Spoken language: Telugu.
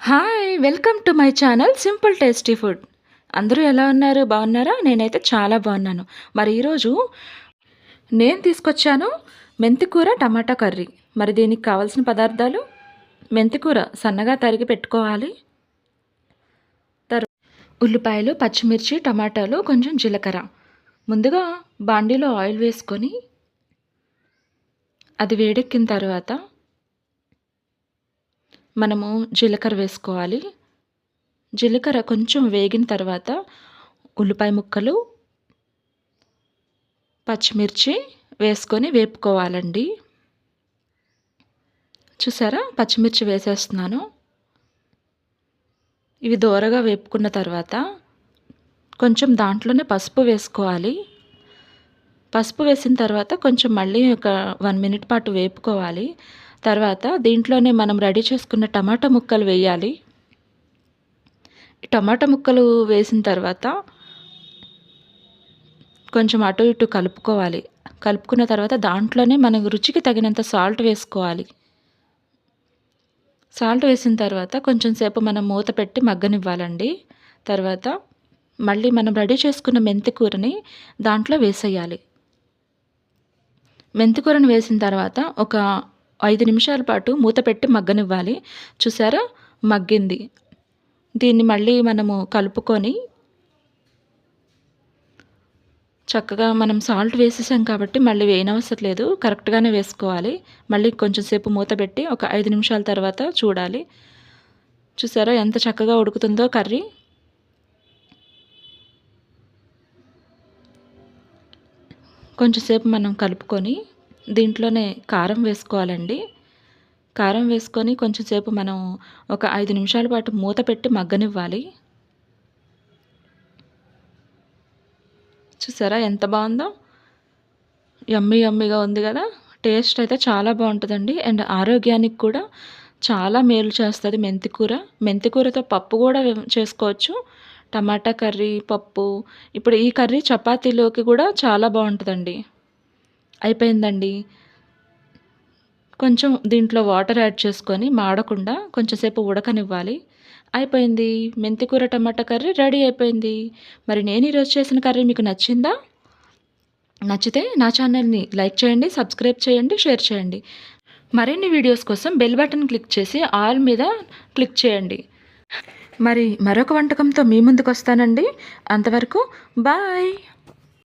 Hi! Welcome to my channel simple tasty food. అందరూ ఎలా ఉన్నారు? బాగున్నారా? నేనైతే చాలా బాగున్నాను. మరి ఈరోజు నేను తీసుకొచ్చాను మెంతికూర టమాటా కర్రీ. మరి దీనికి కావాల్సిన పదార్థాలు మెంతికూర సన్నగా తరిగి పెట్టుకోవాలి. ఉల్లిపాయలు, పచ్చిమిర్చి, టమాటాలు, కొంచెం జీలకర్ర. ముందుగా బాండీలో ఆయిల్ వేసుకొని అది వేడెక్కిన తర్వాత మనము జీలకర్ర వేసుకోవాలి. జీలకర్ర కొంచెం వేగిన తర్వాత ఉల్లిపాయ ముక్కలు, పచ్చిమిర్చి వేసుకొని వేపుకోవాలండి. చూసారా, పచ్చిమిర్చి వేసేస్తున్నాను. ఇవి దోరగా వేపుకున్న తర్వాత కొంచెం దాంట్లోనే పసుపు వేసుకోవాలి. పసుపు వేసిన తర్వాత కొంచెం మళ్ళీ ఒక 1 మినిట్ పాటు వేపుకోవాలి. తర్వాత దీంట్లోనే మనం రెడీ చేసుకున్న టమాటా ముక్కలు వేయాలి. టమాటా ముక్కలు వేసిన తర్వాత కొంచెం అటు ఇటు కలుపుకోవాలి. కలుపుకున్న తర్వాత దాంట్లోనే మనకు రుచికి తగినంత సాల్ట్ వేసుకోవాలి. సాల్ట్ వేసిన తర్వాత కొంచెం సేపు మనం మూత పెట్టి మగ్గనివ్వాలండి. తర్వాత మళ్ళీ మనం రెడీ చేసుకున్న మెంతికూరని దాంట్లో వేసేయాలి. మెంతికూరని వేసిన తర్వాత ఒక 5 నిమిషాల పాటు మూత పెట్టి మగ్గనివ్వాలి. చూసారా, మగ్గింది. దీన్ని మళ్ళీ మనము కలుపుకొని చక్కగా మనం సాల్ట్ వేసేసాం కాబట్టి మళ్ళీ వేయనవసరం లేదు, కరెక్ట్గానే వేసుకోవాలి. మళ్ళీ కొంచెం సేపు మూత పెట్టి ఒక 5 నిమిషాల తర్వాత చూడాలి. చూసారా ఎంత చక్కగా ఉడుకుతుందో కర్రీ. కొంచెం సేపు మనం కలుపుకొని దీంట్లోనే కారం వేసుకోవాలండి. కారం వేసుకొని కొంచెం సేపు మనం ఒక 5 నిమిషాల పాటు మూత పెట్టి మగ్గనివ్వాలి. చూసారా ఎంత బాగుందో, యమ్మీ యమ్మీగా ఉంది కదా. టేస్ట్ అయితే చాలా బాగుంటుందండి. అండ్ ఆరోగ్యానికి కూడా చాలా మేలు చేస్తుంది మెంతికూర. మెంతికూరతో పప్పు కూడా చేసుకోవచ్చు. టమాటా కర్రీ, పప్పు. ఇప్పుడు ఈ కర్రీ చపాతీలోకి కూడా చాలా బాగుంటుందండి. అయిపోయిందండి. కొంచెం దీంట్లో వాటర్ యాడ్ చేసుకొని మాడకుండా కొంచెం సేపు ఉడకనివ్వాలి. అయిపోయింది, మెంతికూర టమాటా కర్రీ రెడీ అయిపోయింది. మరి నేను ఈరోజు చేసిన కర్రీ మీకు నచ్చిందా? నచ్చితే నా ఛానల్ని లైక్ చేయండి, సబ్స్క్రైబ్ చేయండి, షేర్ చేయండి. మరిన్ని వీడియోస్ కోసం బెల్ బటన్ క్లిక్ చేసి ఆల్ మీద క్లిక్ చేయండి. మరి మరొక వంటకంతో మీ ముందుకు వస్తానండి. అంతవరకు బాయ్.